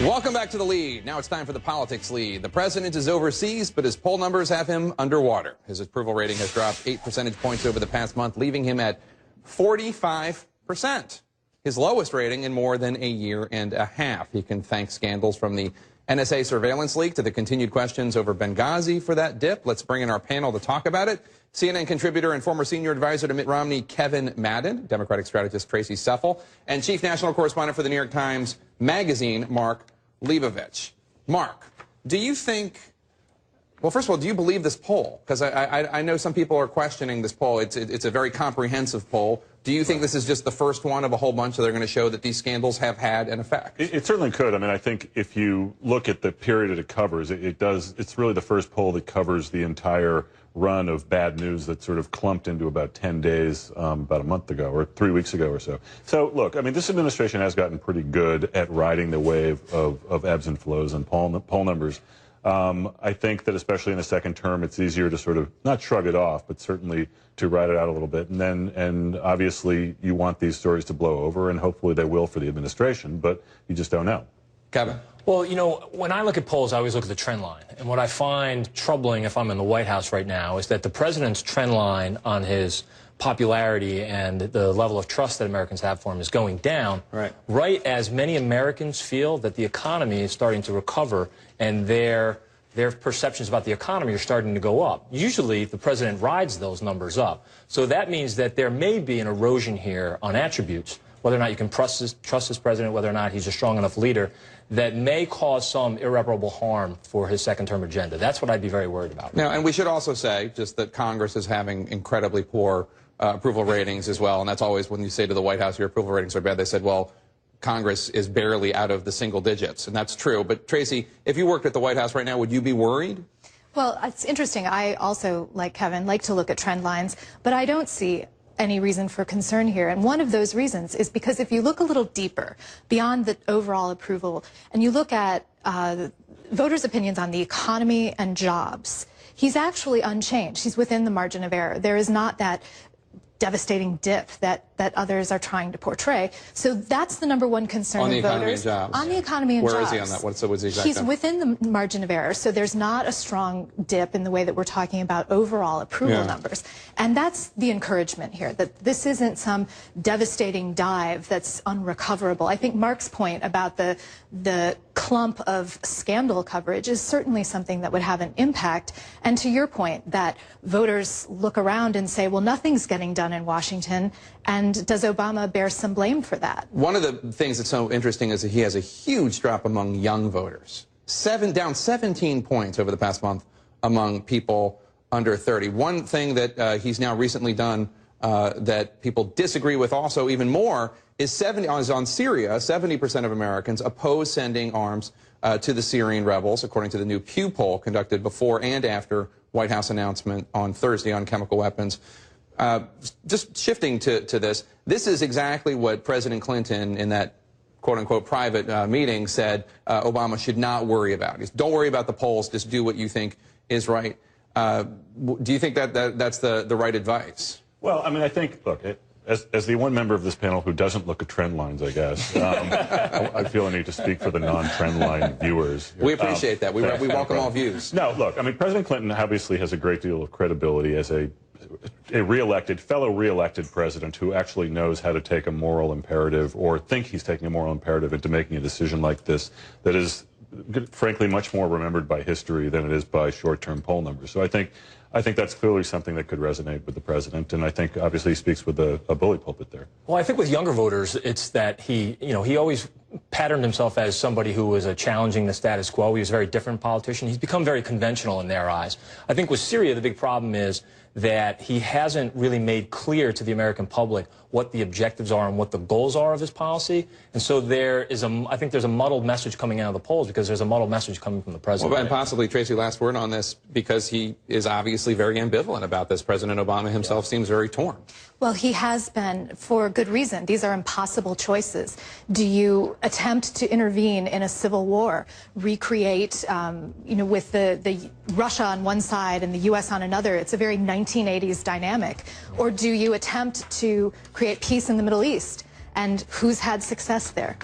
Welcome back to The Lead. Now it's time for the politics lead. The president is overseas, but his poll numbers have him underwater. His approval rating has dropped 8 percentage points over the past month, leaving him at 45%. His lowest rating in more than a year and a half. He can thank scandals from the NSA surveillance leak to the continued questions over Benghazi for that dip. Let's bring in our panel to talk about it. CNN contributor and former senior advisor to Mitt Romney, Kevin Madden, Democratic strategist Tracy Seffel, and chief national correspondent for the New York Times Magazine, Mark Leibovich. Mark, do you think, well, first of all, do you believe this poll? Because I know some people are questioning this poll. It's a very comprehensive poll. Do you think this is just the first one of a whole bunch that are going to show that these scandals have had an effect? It certainly could. I mean, I think if you look at the period that it covers, it's really the first poll that covers the entire run of bad news that sort of clumped into about 10 days about a month ago or 3 weeks ago or so. So, look, I mean, this administration has gotten pretty good at riding the wave of ebbs and flows and poll numbers. I think that especially in the second term, it's easier to sort of not shrug it off, but certainly to ride it out a little bit. And obviously you want these stories to blow over, and hopefully they will for the administration, but you just don't know. Kevin? Well, you know, when I look at polls, I always look at the trend line. And what I find troubling if I'm in the White House right now is that the president's trend line on his popularity and the level of trust that Americans have for him is going down, right as many Americans feel that the economy is starting to recover and their perceptions about the economy are starting to go up. Usually, the president rides those numbers up. So that means that there may be an erosion here on attributes, whether or not you can trust this president, whether or not he's a strong enough leader, that may cause some irreparable harm for his second-term agenda. That's what I'd be very worried about. Now, and we should also say just that Congress is having incredibly poor approval ratings as well, and that's always when you say to the White House your approval ratings are bad, they said, well, Congress is barely out of the single digits, and that's true. But Tracy, if you worked at the White House right now, would you be worried? Well, it's interesting. I also, like Kevin, like to look at trend lines, but I don't see any reason for concern here. And one of those reasons is because if you look a little deeper beyond the overall approval and you look at voters' opinions on the economy and jobs, he's actually unchanged. He's within the margin of error. There is not that devastating dip that others are trying to portray. So that's the #1 concern of voters. On the economy and jobs. Where is he on that? What's the exact He's within the margin of error, so there's not a strong dip in the way that we're talking about overall approval numbers. And that's the encouragement here, that this isn't some devastating dive that's unrecoverable. I think Mark's point about the clump of scandal coverage is certainly something that would have an impact. And to your point, that voters look around and say, well, nothing's getting done in Washington, and does Obama bear some blame for that? One of the things that's so interesting is that he has a huge drop among young voters. Down 17 points over the past month among people under 30. One thing that he's now recently done that people disagree with also even more is on Syria. 70% of Americans oppose sending arms to the Syrian rebels, according to the new Pew poll conducted before and after White House announcement on Thursday on chemical weapons. Just shifting to this is exactly what President Clinton in that quote-unquote private meeting said Obama should not worry about. Don't worry about the polls, just do what you think is right. Do you think that's the right advice? Well, I mean, I think, look, as the one member of this panel who doesn't look at trend lines, I guess, I feel a need to speak for the non-trend line viewers. We appreciate that. We welcome all views. No, look, I mean, President Clinton obviously has a great deal of credibility as a fellow re-elected president who actually knows how to take a moral imperative or think he's taking a moral imperative into making a decision like this that is, frankly, much more remembered by history than it is by short-term poll numbers. So I think that's clearly something that could resonate with the president, and I think obviously he speaks with a bully pulpit there. Well, I think with younger voters, it's that he always patterned himself as somebody who was challenging the status quo. He was a very different politician. He's become very conventional in their eyes. I think with Syria, the big problem is that he hasn't really made clear to the American public what the objectives are and what the goals are of his policy. And so I think there's a muddled message coming out of the polls because there's a muddled message coming from the president. Well, and possibly, Tracy, last word on this, because he is obviously very ambivalent about this. President Obama himself seems very torn. Well, he has been for good reason. These are impossible choices. Do you attempt to intervene in a civil war, recreate, with the Russia on one side and the U.S. on another? It's a very 1980s dynamic. Or do you attempt to create peace in the Middle East? And who's had success there?